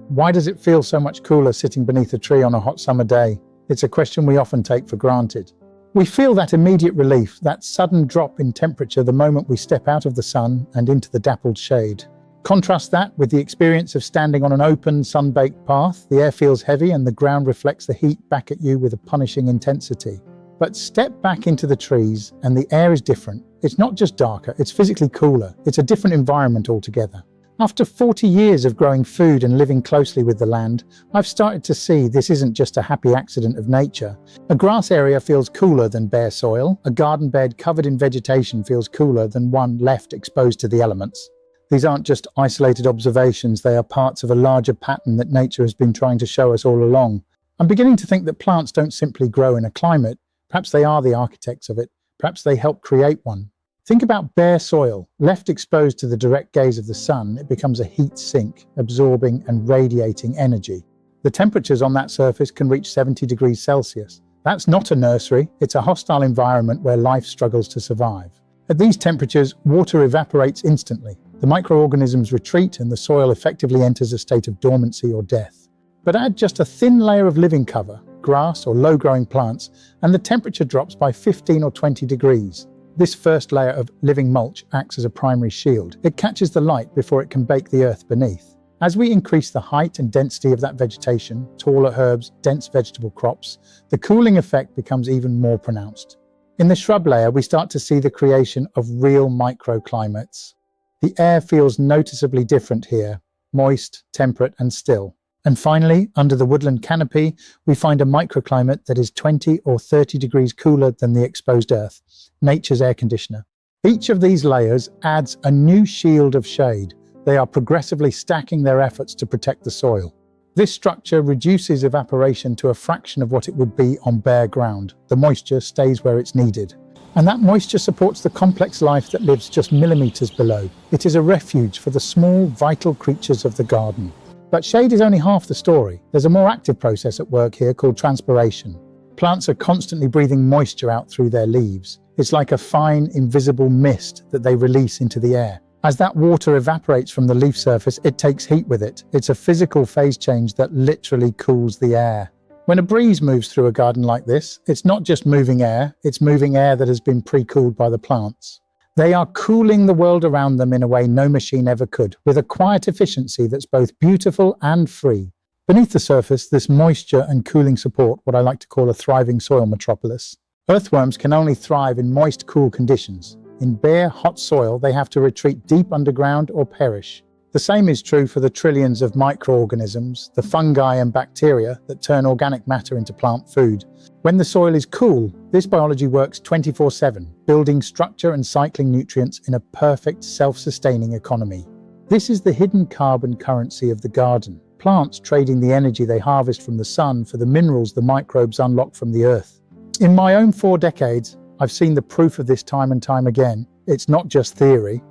Why does it feel so much cooler sitting beneath a tree on a hot summer day? It's a question we often take for granted. We feel that immediate relief, that sudden drop in temperature the moment we step out of the sun and into the dappled shade. Contrast that with the experience of standing on an open, sun-baked path. The air feels heavy and the ground reflects the heat back at you with a punishing intensity. But step back into the trees and the air is different. It's not just darker, it's physically cooler. It's a different environment altogether. After 40 years of growing food and living closely with the land, I've started to see this isn't just a happy accident of nature. A grass area feels cooler than bare soil. A garden bed covered in vegetation feels cooler than one left exposed to the elements. These aren't just isolated observations, they are parts of a larger pattern that nature has been trying to show us all along. I'm beginning to think that plants don't simply grow in a climate. Perhaps they are the architects of it. Perhaps they help create one. Think about bare soil. Left exposed to the direct gaze of the sun, it becomes a heat sink, absorbing and radiating energy. The temperatures on that surface can reach 70 degrees Celsius. That's not a nursery, it's a hostile environment where life struggles to survive. At these temperatures, water evaporates instantly. The microorganisms retreat and the soil effectively enters a state of dormancy or death. But add just a thin layer of living cover, grass or low-growing plants, and the temperature drops by 15 or 20 degrees. This first layer of living mulch acts as a primary shield. It catches the light before it can bake the earth beneath. As we increase the height and density of that vegetation, taller herbs, dense vegetable crops, the cooling effect becomes even more pronounced. In the shrub layer, we start to see the creation of real microclimates. The air feels noticeably different here, moist, temperate, and still. And finally, under the woodland canopy, we find a microclimate that is 20 or 30 degrees cooler than the exposed earth, nature's air conditioner. Each of these layers adds a new shield of shade. They are progressively stacking their efforts to protect the soil. This structure reduces evaporation to a fraction of what it would be on bare ground. The moisture stays where it's needed. And that moisture supports the complex life that lives just millimeters below. It is a refuge for the small, vital creatures of the garden. But shade is only half the story. There's a more active process at work here called transpiration. Plants are constantly breathing moisture out through their leaves. It's like a fine, invisible mist that they release into the air. As that water evaporates from the leaf surface, it takes heat with it. It's a physical phase change that literally cools the air. When a breeze moves through a garden like this, it's not just moving air, it's moving air that has been pre-cooled by the plants. They are cooling the world around them in a way no machine ever could, with a quiet efficiency that's both beautiful and free. Beneath the surface, this moisture and cooling support what I like to call a thriving soil metropolis. Earthworms can only thrive in moist, cool conditions. In bare, hot soil, they have to retreat deep underground or perish. The same is true for the trillions of microorganisms, the fungi and bacteria that turn organic matter into plant food. When the soil is cool, this biology works 24/7, building structure and cycling nutrients in a perfect, self-sustaining economy. This is the hidden carbon currency of the garden. Plants trading the energy they harvest from the sun for the minerals the microbes unlock from the earth. In my own 4 decades, I've seen the proof of this time and time again. It's not just theory.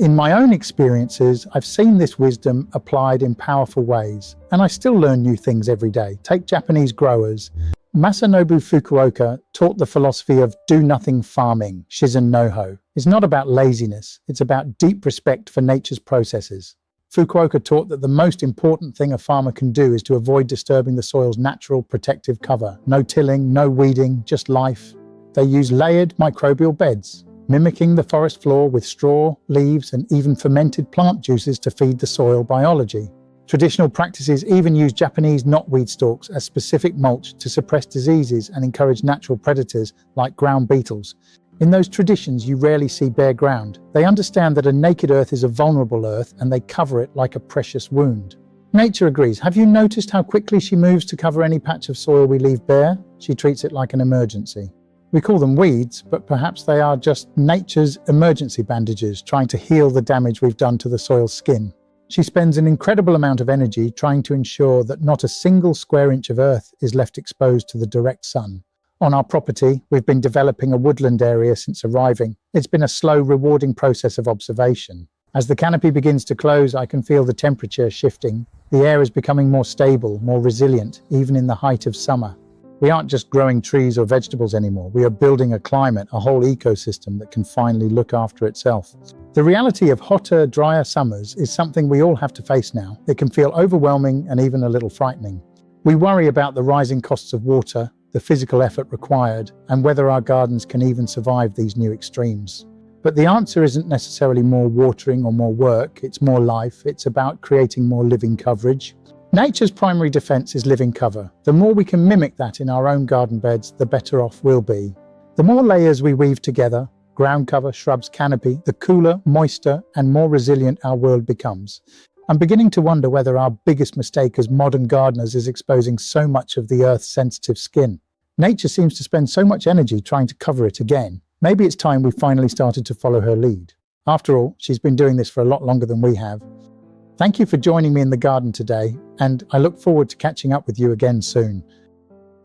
In my own experiences, I've seen this wisdom applied in powerful ways, and I still learn new things every day. Take Japanese growers. Masanobu Fukuoka taught the philosophy of do-nothing farming, shizen no-ho. It's not about laziness, it's about deep respect for nature's processes. Fukuoka taught that the most important thing a farmer can do is to avoid disturbing the soil's natural protective cover. No tilling, no weeding, just life. They use layered microbial beds, mimicking the forest floor with straw, leaves, and even fermented plant juices to feed the soil biology. Traditional practices even use Japanese knotweed stalks as specific mulch to suppress diseases and encourage natural predators like ground beetles. In those traditions, you rarely see bare ground. They understand that a naked earth is a vulnerable earth, and they cover it like a precious wound. Nature agrees. Have you noticed how quickly she moves to cover any patch of soil we leave bare? She treats it like an emergency. We call them weeds, but perhaps they are just nature's emergency bandages trying to heal the damage we've done to the soil's skin. She spends an incredible amount of energy trying to ensure that not a single square inch of earth is left exposed to the direct sun. On our property, we've been developing a woodland area since arriving. It's been a slow, rewarding process of observation. As the canopy begins to close, I can feel the temperature shifting. The air is becoming more stable, more resilient, even in the height of summer. We aren't just growing trees or vegetables anymore. We are building a climate, a whole ecosystem that can finally look after itself. The reality of hotter, drier summers is something we all have to face now. It can feel overwhelming and even a little frightening. We worry about the rising costs of water, the physical effort required, and whether our gardens can even survive these new extremes. But the answer isn't necessarily more watering or more work, it's more life. It's about creating more living coverage. Nature's primary defense is living cover. The more we can mimic that in our own garden beds, the better off we'll be. The more layers we weave together, ground cover, shrubs, canopy, the cooler, moister, and more resilient our world becomes. I'm beginning to wonder whether our biggest mistake as modern gardeners is exposing so much of the Earth's sensitive skin. Nature seems to spend so much energy trying to cover it again. Maybe it's time we finally started to follow her lead. After all, she's been doing this for a lot longer than we have. Thank you for joining me in the garden today, and I look forward to catching up with you again soon.